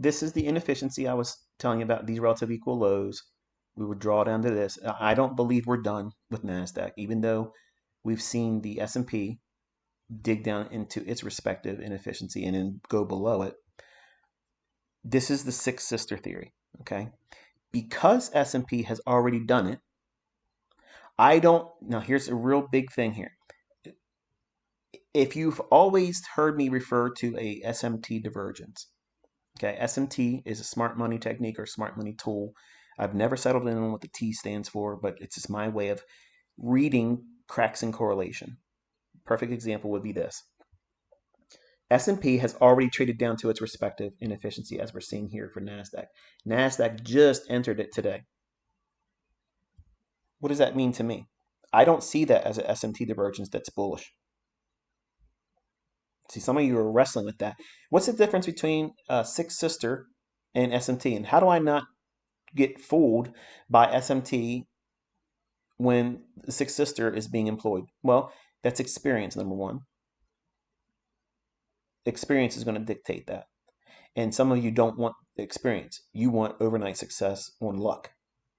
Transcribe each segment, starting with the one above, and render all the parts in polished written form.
this is the inefficiency I was telling you about, these relative equal lows. We would draw down to this. I don't believe we're done with NASDAQ, even though we've seen the S&P dig down into its respective inefficiency and then go below it. This is the six sister theory, okay? Because S&P has already done it, now here's a real big thing here. If you've always heard me refer to a SMT divergence, okay, SMT is a smart money technique or smart money tool. I've never settled in on what the T stands for, but it's just my way of reading cracks in correlation. Perfect example would be this. S&P has already traded down to its respective inefficiency, as we're seeing here for NASDAQ. NASDAQ just entered it today. What does that mean to me? I don't see that as an SMT divergence that's bullish. See, some of you are wrestling with that. What's the difference between Six Sister and SMT? And how do I not get fooled by SMT when the Six Sister is being employed? Well, that's experience, number one. Experience is going to dictate that. And some of you don't want experience. You want overnight success on luck.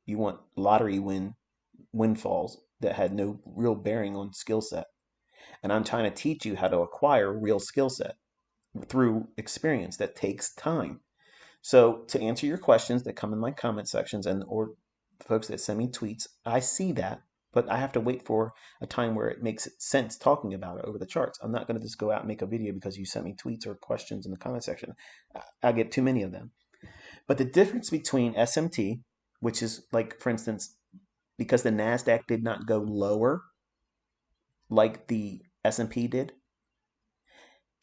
You want lottery windfalls that had no real bearing on skill set. And I'm trying to teach you how to acquire real skill set through experience that takes time. So to answer your questions that come in my comment sections or folks that send me tweets, I see that, but I have to wait for a time where it makes sense talking about it over the charts. I'm not going to just go out and make a video because you sent me tweets or questions in the comment section. I get too many of them. But the difference between SMT, which is like, for instance, because the NASDAQ did not go lower like the S&P did,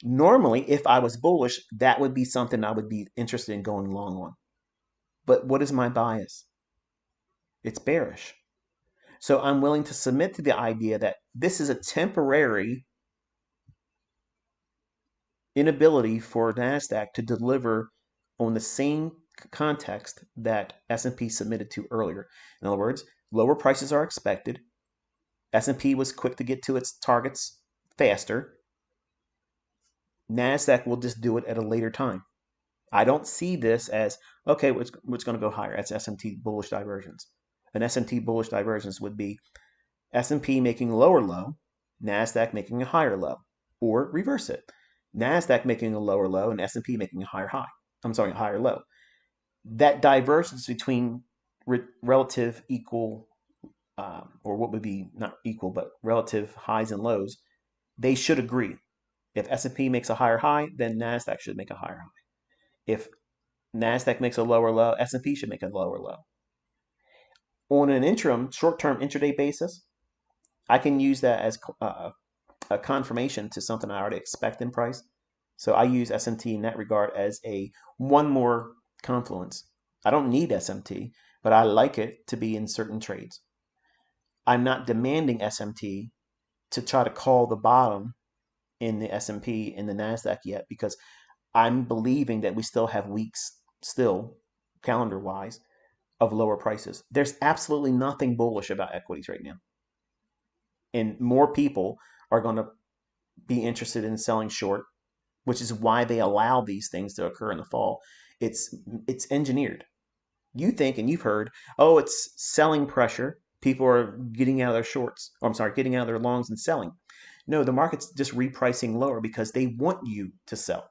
normally, if I was bullish, that would be something I would be interested in going long on. But what is my bias? It's bearish. So I'm willing to submit to the idea that this is a temporary inability for NASDAQ to deliver on the same context that S&P submitted to earlier. In other words, lower prices are expected. S&P was quick to get to its targets faster. NASDAQ will just do it at a later time. I don't see this as, okay, what's going to go higher? That's SMT bullish divergence. An SMT bullish divergence would be S&P making a lower low, NASDAQ making a higher low, or reverse it. NASDAQ making a lower low and S&P making a higher high. I'm sorry, a higher low. That divergence between relative equal, or what would be not equal, but relative highs and lows, they should agree. If S&P makes a higher high, then NASDAQ should make a higher high. If NASDAQ makes a lower low, S&P should make a lower low. On an interim, short-term intraday basis, I can use that as a confirmation to something I already expect in price. So I use SMT in that regard as a one more confluence. I don't need SMT, but I like it to be in certain trades. I'm not demanding SMT to try to call the bottom in the S&P and the NASDAQ yet, because I'm believing that we still have weeks still, calendar-wise, of lower prices. There's absolutely nothing bullish about equities right now. And more people are going to be interested in selling short, which is why they allow these things to occur in the fall. It's engineered. You think, and you've heard, oh, it's selling pressure. People are getting out of their shorts, or I'm sorry, getting out of their longs and selling. No, the market's just repricing lower because they want you to sell.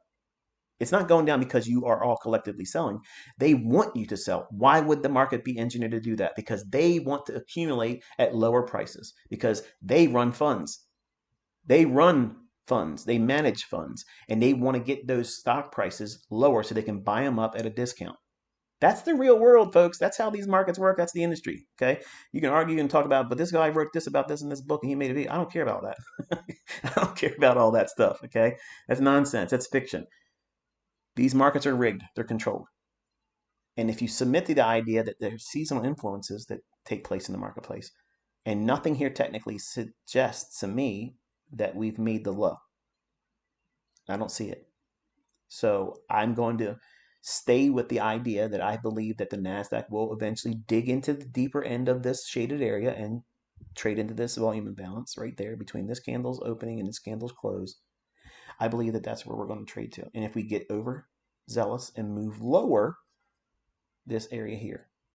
It's not going down because you are all collectively selling. They want you to sell. Why would the market be engineered to do that? Because they want to accumulate at lower prices, because they run funds. They run funds, they manage funds, and they want to get those stock prices lower so they can buy them up at a discount. That's the real world, folks. That's how these markets work. That's the industry. Okay. You can argue and talk about, but this guy wrote this about this in this book and he made it. I don't care about that. I don't care about all that stuff. Okay. That's nonsense. That's fiction. These markets are rigged. They're controlled. And if you submit to the idea that there's seasonal influences that take place in the marketplace, and nothing here technically suggests to me that we've made the low. I don't see it. So I'm going to stay with the idea that I believe that the NASDAQ will eventually dig into the deeper end of this shaded area and trade into this volume imbalance right there between this candle's opening and this candle's close. I believe that that's where we're going to trade to. And if we get over zealous and move lower this area here.